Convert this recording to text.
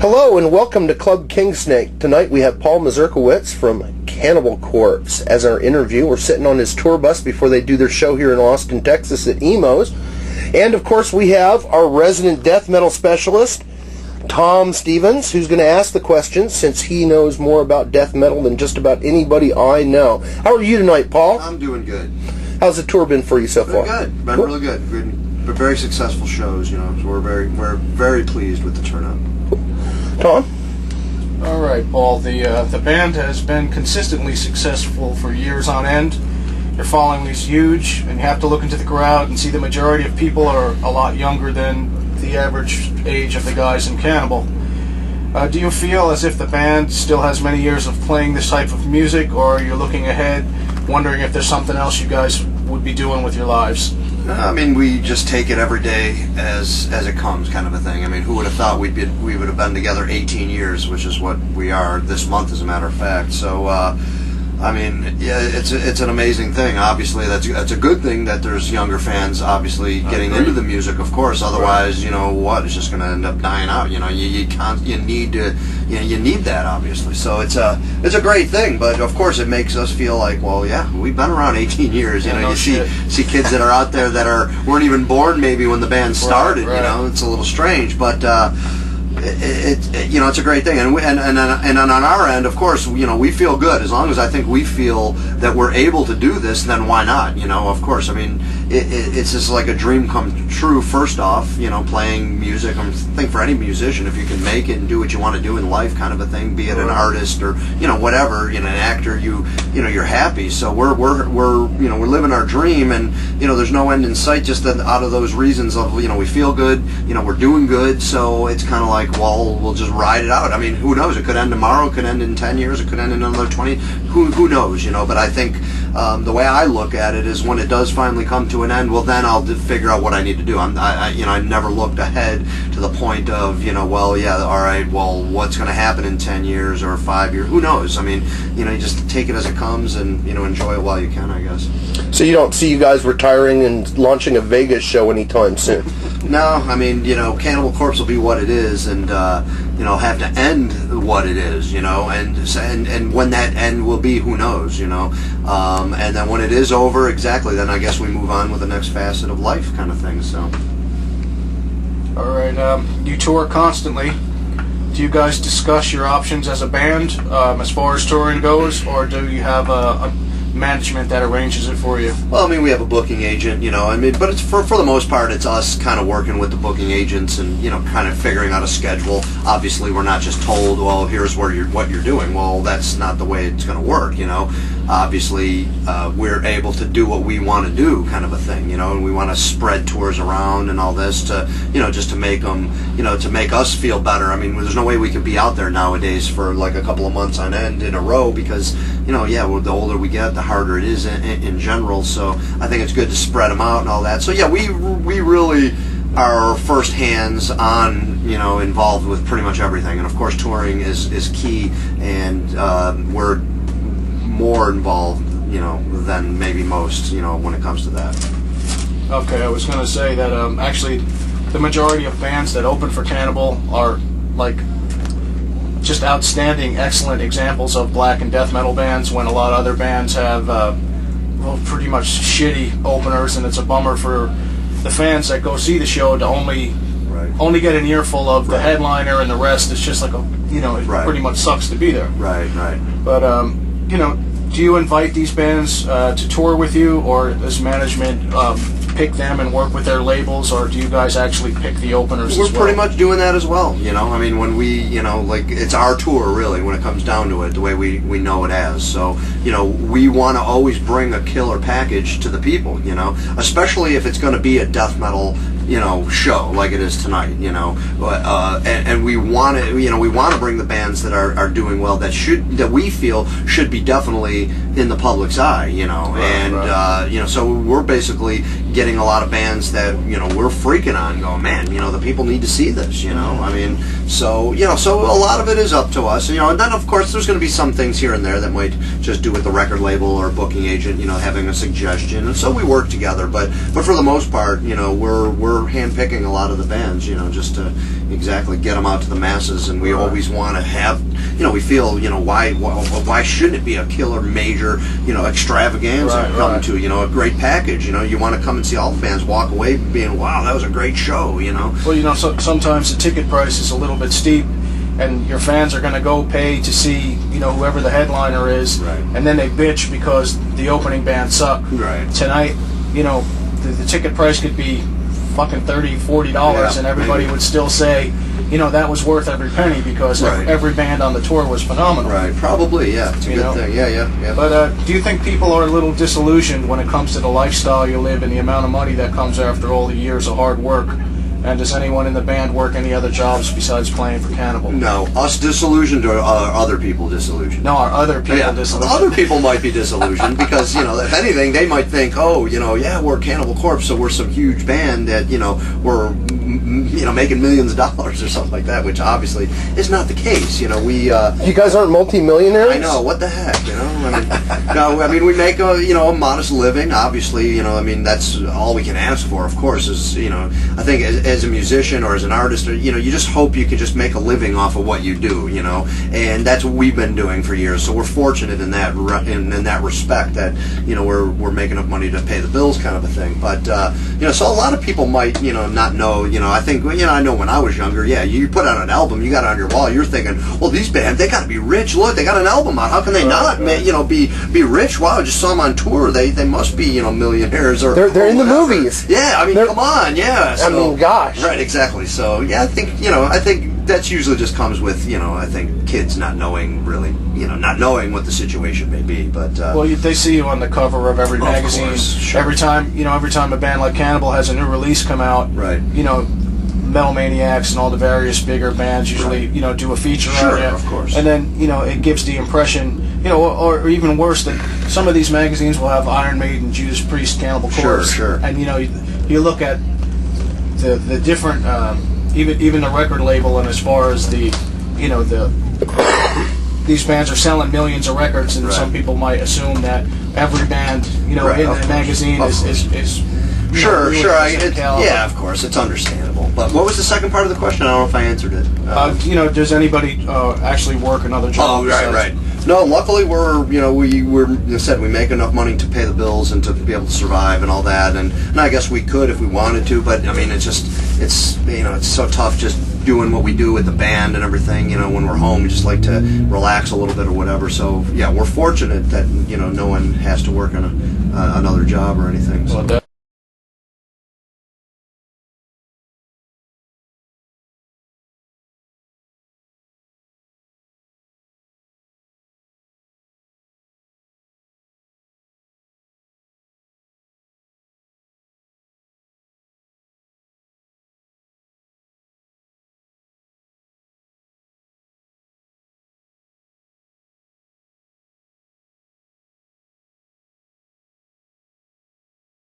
Hello and welcome to Club Kingsnake. Tonight we have Paul Mazurkiewicz from Cannibal Corpse as our interview. We're sitting on his tour bus before they do their show here in Austin, Texas at Emo's. And of course we have our resident death metal specialist, Tom Stevens, who's going to ask the questions since he knows more about death metal than just about anybody I know. How are you tonight, Paul? I'm doing good. How's the tour been for you so far? Good. Been really good. Been very successful shows, so we're very pleased with the turnout. Tom? All right, Paul. The band has been consistently successful for years on end. Your following is huge, and you have to look into the crowd and see the majority of people are a lot younger than the average age of the guys in Cannibal. Do you feel as if the band still has many years of playing this type of music, or are you looking ahead, wondering if there's something else you guys would be doing with your lives? I mean, we just take it every day as it comes, kind of a thing. I mean, who would have thought we would have been together 18 years, which is what we are this month, as a matter of fact. So, I mean, yeah, it's an amazing thing. Obviously, that's a good thing that there's younger fans, obviously, getting into the music. Of course, otherwise, you know what, it's just going to end up dying out. You know, you need that, obviously. So it's a great thing. But of course, it makes us feel like, well, yeah, we've been around 18 years. You know, you see kids that are out there that weren't even born maybe when the band started. Right. You know, it's a little strange, but. It's a great thing, and on our end, of course, we feel good as long as I think we feel that we're able to do this. Then why not? Of course, I mean, it's just like a dream come true. First off, playing music. I think for any musician, if you can make it and do what you want to do in life, kind of a thing, be it an artist or whatever, an actor, you're happy. So we're living our dream, and there's no end in sight. Just out of those reasons of we feel good, we're doing good. So it's kind of like, well, we'll just ride it out. I mean, who knows? It could end tomorrow. It could end in 10 years. It could end in another 20. Who knows? But I think the way I look at it is when it does finally come to an end, well, then I'll figure out what I need to do. I never looked ahead to the point of, well, yeah, all right, well, what's going to happen in 10 years or 5 years? Who knows? I mean, you just take it as it comes and, enjoy it while you can, I guess. So you don't see you guys retiring and launching a Vegas show anytime soon? No, I mean, Cannibal Corpse will be what it is, and have to end what it is, and when that end will be, who knows, and then when it is over, exactly, then I guess we move on with the next facet of life, kind of thing. So. All right, you tour constantly. Do you guys discuss your options as a band as far as touring goes, or do you have a management that arranges it for you? Well, I mean, we have a booking agent, but it's for the most part, it's us kind of working with the booking agents and, kind of figuring out a schedule. Obviously, we're not just told, well, here's what you're doing. Well, that's not the way it's going to work, Obviously, we're able to do what we want to do, kind of a thing, and we want to spread tours around and all this to, just to make them, to make us feel better. I mean, there's no way we could be out there nowadays for like a couple of months on end in a row because, the older we get, the harder it is in general. So I think it's good to spread them out and all that. So yeah, we really are first hands on, involved with pretty much everything. And of course, touring is key, and we're more involved, than maybe most, when it comes to that. Okay, I was going to say that actually the majority of bands that open for Cannibal are like just outstanding, excellent examples of black and death metal bands, when a lot of other bands have pretty much shitty openers, and it's a bummer for the fans that go see the show to only get an earful of the headliner, and the rest is just like it pretty much sucks to be there. Right. But do you invite these bands to tour with you, or does management pick them and work with their labels, or do you guys actually pick the openers We're as well? Pretty much doing that as well, I mean, when we, it's our tour, really, when it comes down to it, the way we know it as. So, we want to always bring a killer package to the people, especially if it's going to be a death metal, show like it is tonight, and we want to bring the bands that are doing well, that we feel should be definitely in the public's eye, so we're basically getting getting a lot of bands that we're freaking on, going, man, the people need to see this. I mean, so so a lot of it is up to us. And then of course there's going to be some things here and there that might just do with the record label or booking agent, having a suggestion, and so we work together. But for the most part, we're handpicking a lot of the bands, just to exactly get them out to the masses. And we always want to have, we feel, why shouldn't it be a killer major, extravaganza coming to, a great package. You want to come and see all the bands, walk away being, wow, that was a great show. Well, sometimes the ticket price is a little bit steep, and your fans are going to go pay to see, whoever the headliner is, and then they bitch because the opening band suck. Tonight, the ticket price could be fucking $30, $40, and everybody would still say, that was worth every penny because every band on the tour was phenomenal. Probably, yeah. It's a good thing. Yeah. But do you think people are a little disillusioned when it comes to the lifestyle you live and the amount of money that comes after all the years of hard work? And does anyone in the band work any other jobs besides playing for Cannibal? No. Us disillusioned, or are other people disillusioned? No, are other people disillusioned? Other people might be disillusioned because, if anything, they might think, we're Cannibal Corpse, so we're some huge band that, we're, making millions of dollars or something like that, which obviously is not the case. We... You guys aren't multi-millionaires? I know. What the heck, I mean, we make a modest living, obviously, that's all we can ask for, of course, is, I think as a musician or as an artist, or, you just hope you can just make a living off of what you do, and that's what we've been doing for years. So we're fortunate in that in that respect that we're making enough money to pay the bills, kind of a thing. But so a lot of people might not know. I think I know when I was younger, you put out an album, you got it on your wall, you're thinking, well, these bands, they got to be rich. Look, they got an album out. How can they not be rich? Wow, I just saw them on tour. They must be millionaires, or they're in the movies. Yeah, I mean, come on, yeah. So, I mean, gosh. Right, exactly. So, I think that usually just comes with, I think kids not knowing really, not knowing what the situation may be. But well, they see you on the cover of every magazine. Of course, sure. Every time a band like Cannibal has a new release come out, Metal Maniacs and all the various bigger bands usually, do a feature on you. Of course. And then, it gives the impression, or even worse, that some of these magazines will have Iron Maiden, Judas Priest, Cannibal Corpse. Sure. And, you look at the different, even the record label, and as far as the these bands are selling millions of records, and some people might assume that every band, in the magazine is Sure. Of course, it's understandable. But what was the second part of the question? I don't know if I answered it. Does anybody actually work another job? Oh, right. No, luckily we said we make enough money to pay the bills and to be able to survive and all that, and I guess we could if we wanted to, but I mean, it's so tough just doing what we do with the band and everything. When we're home, we just like to relax a little bit or whatever. So we're fortunate that no one has to work on another job or anything. So. Well,